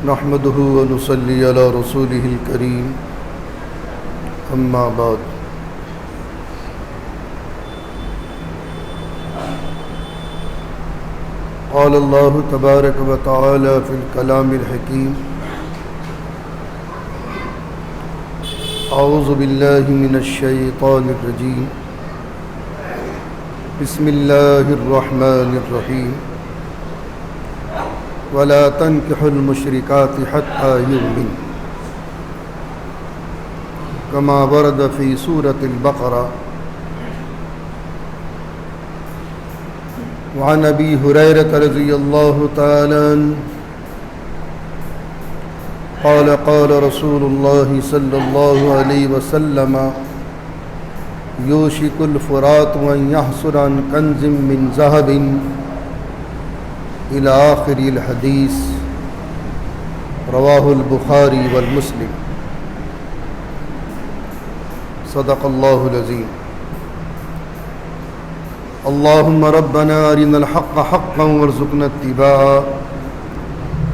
نحمده ونصلي على رسوله الكريم أما بعد قال الله تبارك وتعالى في الكلام الحكيم أعوذ بالله من الشيطان الرجيم بسم الله الرحمن الرحيم ولا تنكحوا المشركات حتى يؤمنوا كما ورد في سورة البقرة وعن أبي هريرة رضي الله تعالى عنه قال قال رسول الله صلى الله عليه وسلم يوشك الفرات أن يحصر عن كنز من ذهب إلى آخر الحديث رواه البخاري والمسلم صدق الله العظيم اللهم ربنا أرنا الحق حقا وارزقنا اتباعه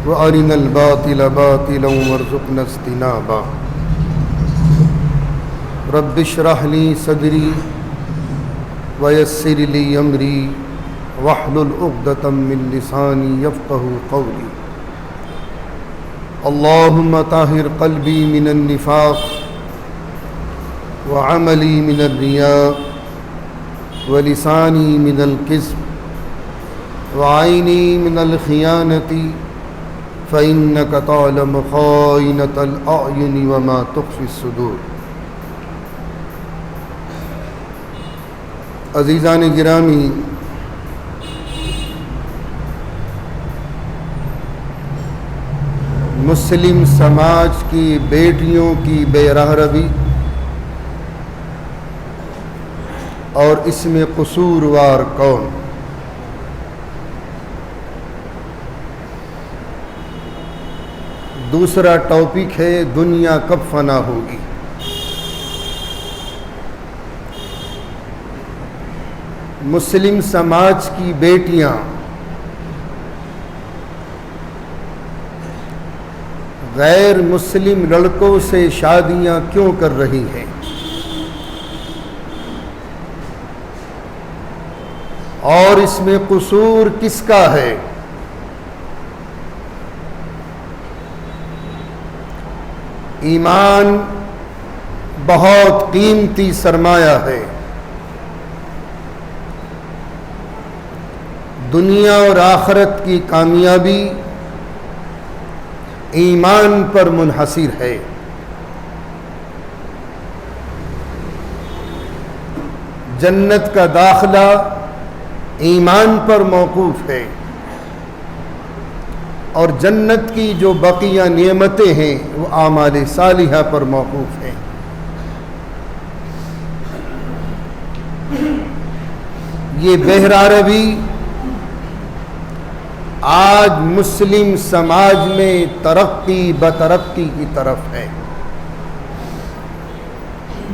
وأرنا الباطل باطلا وارزقنا اجتنابه رب اشرح لي صدري ويسر لي أمري واحلل عقدة من لساني يفقهوا قولي اللهم طهر قلبي من النفاق وعملي من الرياء ولساني من الكذب وعيني من الخيانة فإنك تعلم خائنة الأعين وما تخفي الصدور عزیزان گرامی، مسلم سماج کی بیٹیوں کی بے راہ روی اور اس میں قصوروار کون؟ دوسرا ٹاپک ہے دنیا کب فنا ہوگی۔ مسلم سماج کی بیٹیاں غیر مسلم لڑکوں سے شادیاں کیوں کر رہی ہیں؟ اور اس میں قصور کس کا ہے؟ ایمان بہت قیمتی سرمایہ ہے، دنیا اور آخرت کی کامیابی ایمان پر منحصر ہے۔ جنت کا داخلہ ایمان پر موقوف ہے، اور جنت کی جو بقیہ نعمتیں ہیں وہ اعمال صالحہ پر موقوف ہیں۔ یہ بہرہ روی آج مسلم سماج میں ترقی بترقی کی طرف ہے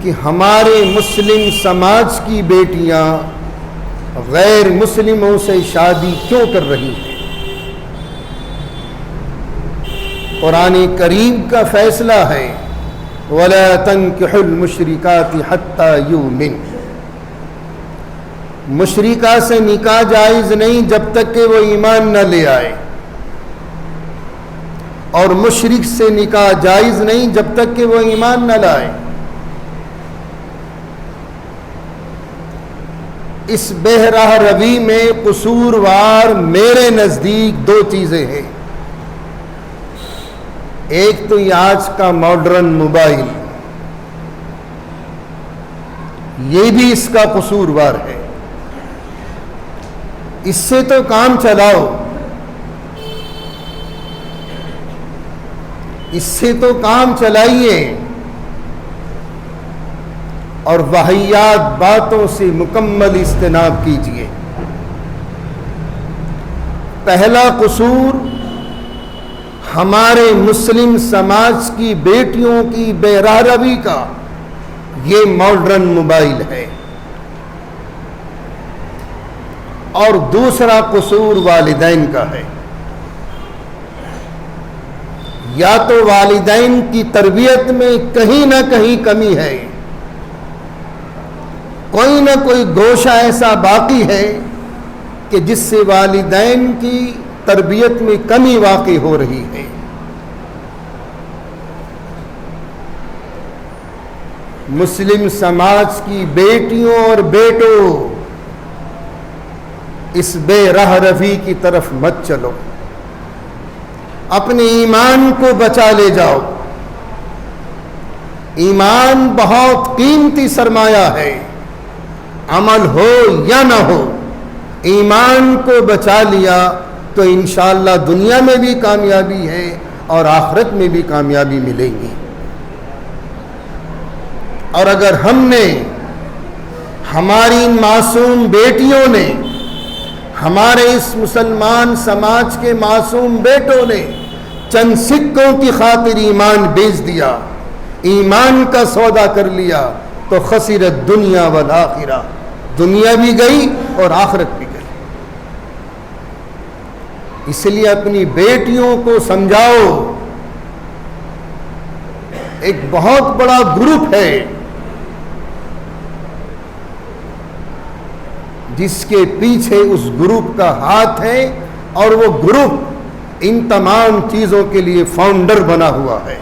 کہ ہمارے مسلم سماج کی بیٹیاں غیر مسلموں سے شادی کیوں کر رہی ہیں۔ قرآن کریم کا فیصلہ ہے وَلَا تَنكِحُوا الْمُشْرِكَاتِ حَتَّى يُؤْمِنْ، مشرکہ سے نکاح جائز نہیں جب تک کہ وہ ایمان نہ لے آئے، اور مشرک سے نکاح جائز نہیں جب تک کہ وہ ایمان نہ لائے۔ اس بہرہ روی میں قصوروار میرے نزدیک دو چیزیں ہیں۔ ایک تو یہ آج کا ماڈرن موبائل، یہ بھی اس کا قصوروار ہے۔ اس سے تو کام چلاؤ، اس سے تو کام چلائیے، اور واہیات باتوں سے مکمل اجتناب کیجیے۔ پہلا قصور ہمارے مسلم سماج کی بیٹیوں کی بے راہ روی کا یہ ماڈرن موبائل ہے، اور دوسرا قصور والدین کا ہے۔ یا تو والدین کی تربیت میں کہیں نہ کہیں کمی ہے، کوئی نہ کوئی گوشہ ایسا باقی ہے کہ جس سے والدین کی تربیت میں کمی واقع ہو رہی ہے۔ مسلم سماج کی بیٹیوں اور بیٹوں، اس بے راہ روی کی طرف مت چلو، اپنے ایمان کو بچا لے جاؤ۔ ایمان بہت قیمتی سرمایہ ہے، عمل ہو یا نہ ہو، ایمان کو بچا لیا تو انشاءاللہ دنیا میں بھی کامیابی ہے اور آخرت میں بھی کامیابی ملے گی۔ اور اگر ہم نے، ہماری معصوم بیٹیوں نے، ہمارے اس مسلمان سماج کے معصوم بیٹوں نے چند سکوں کی خاطر ایمان بیچ دیا، ایمان کا سودا کر لیا، تو خسرت دنیا والآخرہ، دنیا بھی گئی اور آخرت بھی گئی۔ اس لیے اپنی بیٹیوں کو سمجھاؤ، ایک بہت بڑا گروپ ہے جس کے پیچھے اس گروپ کا ہاتھ ہے، اور وہ گروپ ان تمام چیزوں کے لیے فاؤنڈر بنا ہوا ہے،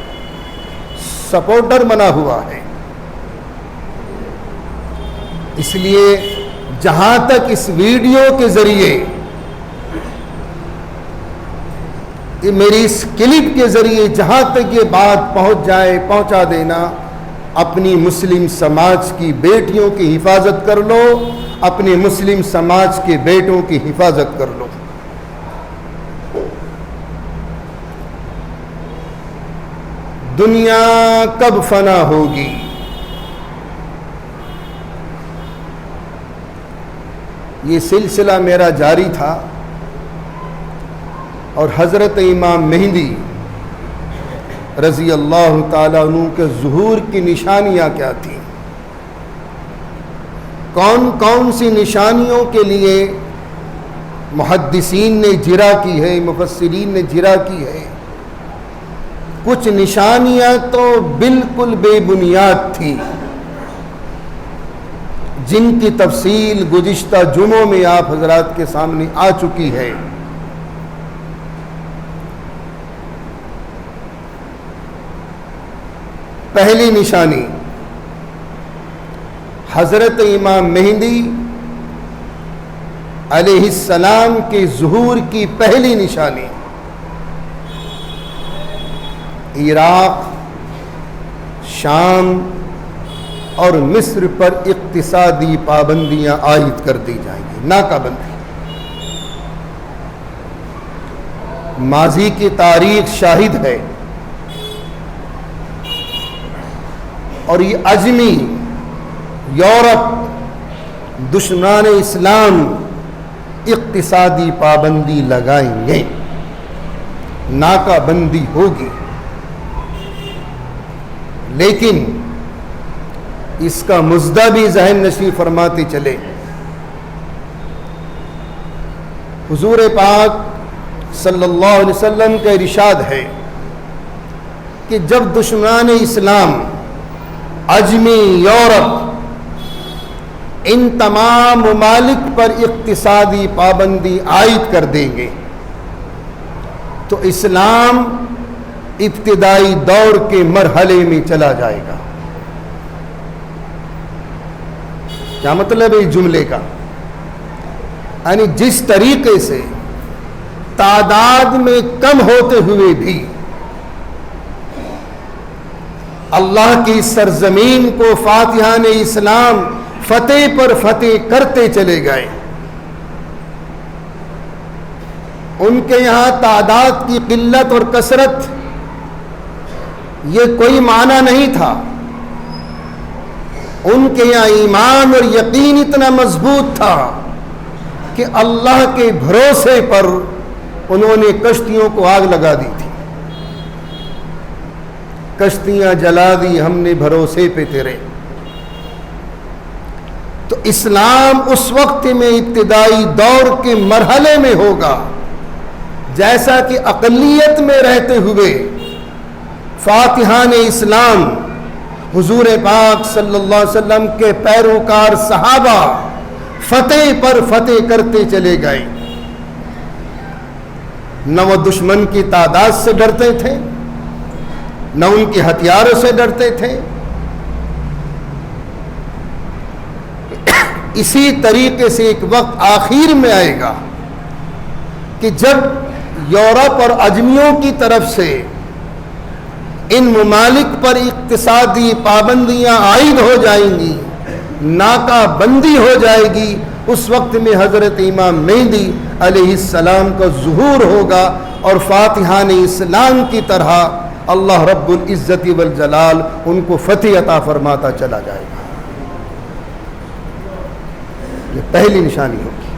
سپورٹر بنا ہوا ہے۔ اس لیے جہاں تک اس ویڈیو کے ذریعے، میری اس کلپ کے ذریعے جہاں تک یہ بات پہنچ جائے، پہنچا دینا، اپنی مسلم سماج کی بیٹیوں کی حفاظت کر لو، اپنے مسلم سماج کے بیٹوں کی حفاظت کر لو۔ دنیا کب فنا ہوگی؟ یہ سلسلہ میرا جاری تھا، اور حضرت امام مہدی رضی اللہ تعالیٰ عنہ کے ظہور کی نشانیاں کیا تھیں، کون کون سی نشانیوں کے لیے محدثین نے جرا کی ہے، مفسرین نے جرا کی ہے۔ کچھ نشانیاں تو بالکل بے بنیاد تھیں، جن کی تفصیل گزشتہ جمعوں میں آپ حضرات کے سامنے آ چکی ہے۔ پہلی نشانی، حضرت امام مہدی علیہ السلام کے ظہور کی پہلی نشانی، عراق، شام اور مصر پر اقتصادی پابندیاں عائد کر دی جائیں گی، ناکہ بندی۔ ماضی کی تاریخ شاہد ہے، اور یہ عجمی یورپ دشمنان اسلام اقتصادی پابندی لگائیں گے، ناکہ بندی ہوگی، لیکن اس کا مزدہ بھی ذہن نشین فرماتے چلے۔ حضور پاک صلی اللہ علیہ وسلم کا ارشاد ہے کہ جب دشمنان اسلام عجمی یورپ ان تمام ممالک پر اقتصادی پابندی عائد کر دیں گے تو اسلام ابتدائی دور کے مرحلے میں چلا جائے گا۔ کیا مطلب ہے اس جملے کا؟ یعنی جس طریقے سے تعداد میں کم ہوتے ہوئے بھی اللہ کی سرزمین کو فاتحان اسلام فتح پر فتح کرتے چلے گئے، ان کے یہاں تعداد کی قلت اور کثرت یہ کوئی معنی نہیں تھا، ان کے یہاں ایمان اور یقین اتنا مضبوط تھا کہ اللہ کے بھروسے پر انہوں نے کشتیوں کو آگ لگا دی تھی، کشتیاں جلا دی ہم نے بھروسے پہ تیرے۔ تو اسلام اس وقت میں ابتدائی دور کے مرحلے میں ہوگا جیسا کہ اقلیت میں رہتے ہوئے فاتحان اسلام حضور پاک صلی اللہ علیہ وسلم کے پیروکار صحابہ فتح پر فتح کرتے چلے گئے. نہ وہ دشمن کی تعداد سے ڈرتے تھے، نہ ان کے ہتھیاروں سے ڈرتے تھے. اسی طریقے سے ایک وقت آخر میں آئے گا کہ جب یورپ اور اجمیوں کی طرف سے ان ممالک پر اقتصادی پابندیاں عائد ہو جائیں گی، ناکہ بندی ہو جائے گی، اس وقت میں حضرت امام مہدی علیہ السلام کا ظہور ہوگا اور فاتحان اسلام کی طرح اللہ رب العزت والجلال ان کو فتح عطا فرماتا چلا جائے گا. یہ پہلی نشانی ہوگی.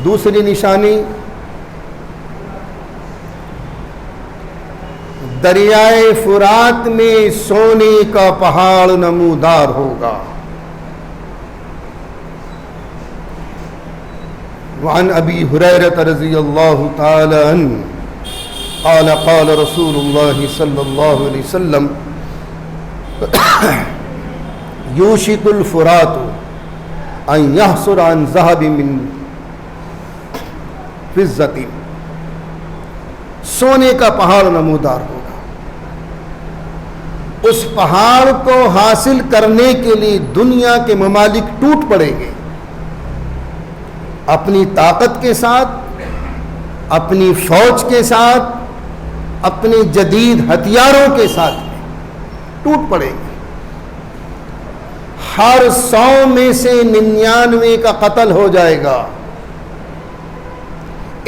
دوسری نشانی دریائے فرات میں سونے کا پہاڑ نمودار ہوگا. وعن ابی ہریرہ رضی اللہ تعالی عنہ قال قال رسول اللہ صلی اللہ علیہ وسلم یوشک الفرات ان یحصر عن ذهب من فضة. سونے کا پہاڑ نمودار ہوگا. اس پہاڑ کو حاصل کرنے کے لیے دنیا کے ممالک ٹوٹ پڑیں گے، اپنی طاقت کے ساتھ، اپنی فوج کے ساتھ، اپنے جدید ہتھیاروں کے ساتھ ٹوٹ پڑیں گے. ہر 100 میں سے 99 کا قتل ہو جائے گا.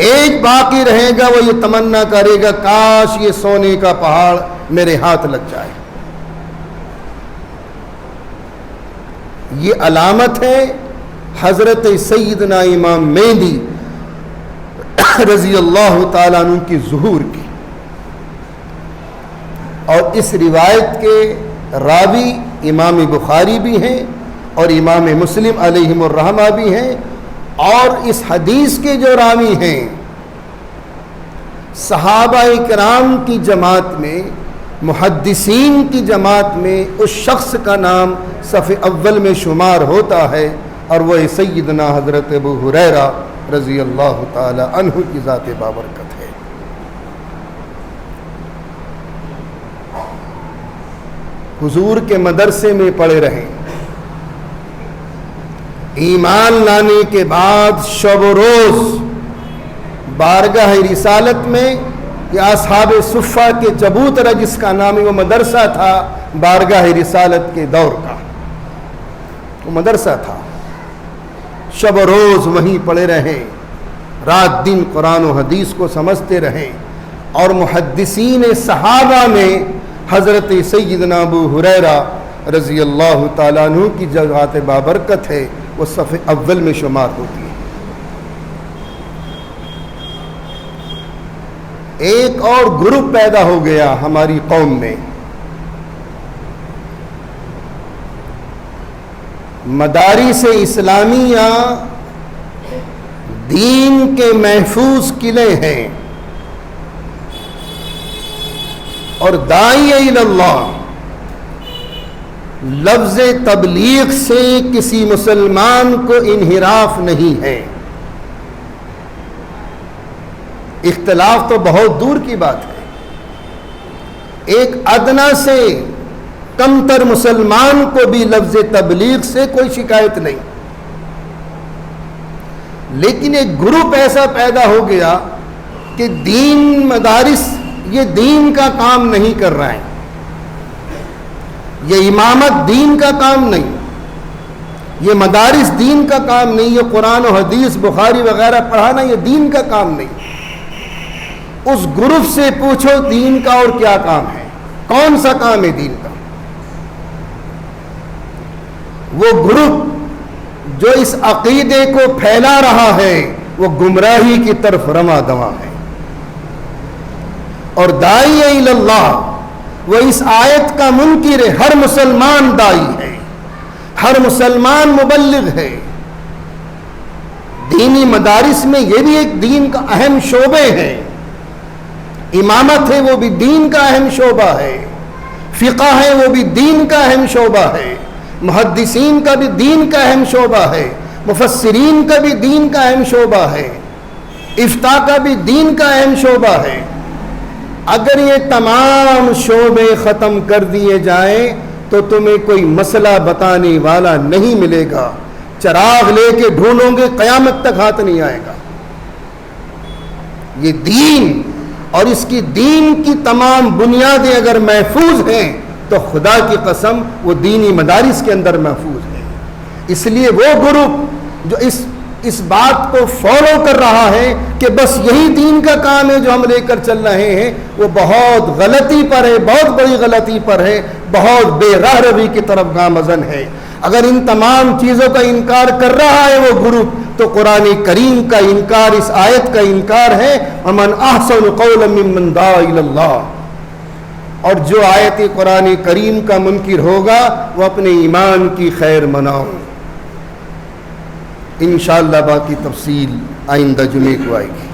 ایک باقی رہے گا، وہ یہ تمنا کرے گا کاش یہ سونے کا پہاڑ میرے ہاتھ لگ جائے. یہ علامت ہے حضرت سیدنا امام مہدی رضی اللہ تعالیٰ عنہ کی ظہور کی. اور اس روایت کے راوی امام بخاری بھی ہیں اور امام مسلم علیہم الرحمہ بھی ہیں، اور اس حدیث کے جو راوی ہیں صحابہ کرام کی جماعت میں، محدثین کی جماعت میں اس شخص کا نام صف اول میں شمار ہوتا ہے، اور وہ سیدنا حضرت ابو ہریرہ رضی اللہ تعالی عنہ کی ذات بابرکت ہے. حضور کے مدرسے میں پڑھے رہے. ایمان لانے کے بعد شب و روز بارگاہ رسالت میں، یا اصحاب صفہ کے چبوترہ جس کا نام وہ مدرسہ تھا بارگاہ رسالت کے دور کا، وہ مدرسہ تھا. شب و روز وہیں پڑے رہے، رات دن قرآن و حدیث کو سمجھتے رہے. اور محدثین صحابہ میں حضرت سیدنا ابو ہریرہ رضی اللہ تعالیٰ عنہ کی جو ذات بابرکت ہے وہ صف اول میں شمار ہوتی ہے. ایک اور گروپ پیدا ہو گیا ہماری قوم میں، مدارس اسلامیہ دین کے محفوظ قلعے ہیں، اور داعی الی اللہ لفظ تبلیغ سے کسی مسلمان کو انحراف نہیں ہے. اختلاف تو بہت دور کی بات ہے. ایک ادنا سے کم تر مسلمان کو بھی لفظ تبلیغ سے کوئی شکایت نہیں، لیکن ایک گروپ ایسا پیدا ہو گیا کہ دین مدارس یہ دین کا کام نہیں کر رہے ہیں، یہ امامت دین کا کام نہیں، یہ مدارس دین کا کام نہیں، یہ قرآن و حدیث بخاری وغیرہ پڑھانا یہ دین کا کام نہیں. اس گروپ سے پوچھو دین کا اور کیا کام ہے، کون سا کام ہے دین کا. وہ گروپ جو اس عقیدے کو پھیلا رہا ہے وہ گمراہی کی طرف رواں دواں ہے. اور داعی الی اللہ وہ اس آیت کا منکر ہے. ہر مسلمان داعی ہے، ہر مسلمان مبلغ ہے. دینی مدارس میں یہ بھی ایک دین کا اہم شعبے ہیں. امامت ہے وہ بھی دین کا اہم شعبہ ہے. فقہ ہے وہ بھی دین کا اہم شعبہ ہے. محدثین کا بھی دین کا اہم شعبہ ہے. مفسرین کا بھی دین کا اہم شعبہ ہے. افتاء کا بھی دین کا اہم شعبہ ہے. اگر یہ تمام شعبے ختم کر دیے جائیں تو تمہیں کوئی مسئلہ بتانے والا نہیں ملے گا. چراغ لے کے ڈھونڈو گے قیامت تک ہاتھ نہیں آئے گا. یہ دین اور اس کی دین کی تمام بنیادیں اگر محفوظ ہیں تو خدا کی قسم وہ دینی مدارس کے اندر محفوظ ہیں. اس لیے وہ گروپ جو اس بات کو فالو کر رہا ہے کہ بس یہی دین کا کام ہے جو ہم لے کر چل رہے ہیں، وہ بہت غلطی پر ہے، بہت بڑی غلطی پر ہے، بہت بے راہ روی کی طرف گامزن ہے. اگر ان تمام چیزوں کا انکار کر رہا ہے وہ گروپ تو قرآن کریم کا انکار، اس آیت کا انکار ہے. وَمَنْ أَحْسَنُ قَوْلًا مِّمَّنْ دَعَا إِلَى اللَّهِ. اور جو آیت قرآن کریم کا منکر ہوگا وہ اپنے ایمان کی خیر مناؤ. انشاءاللہ باقی تفصیل آئندہ جمعے کو آئے گی.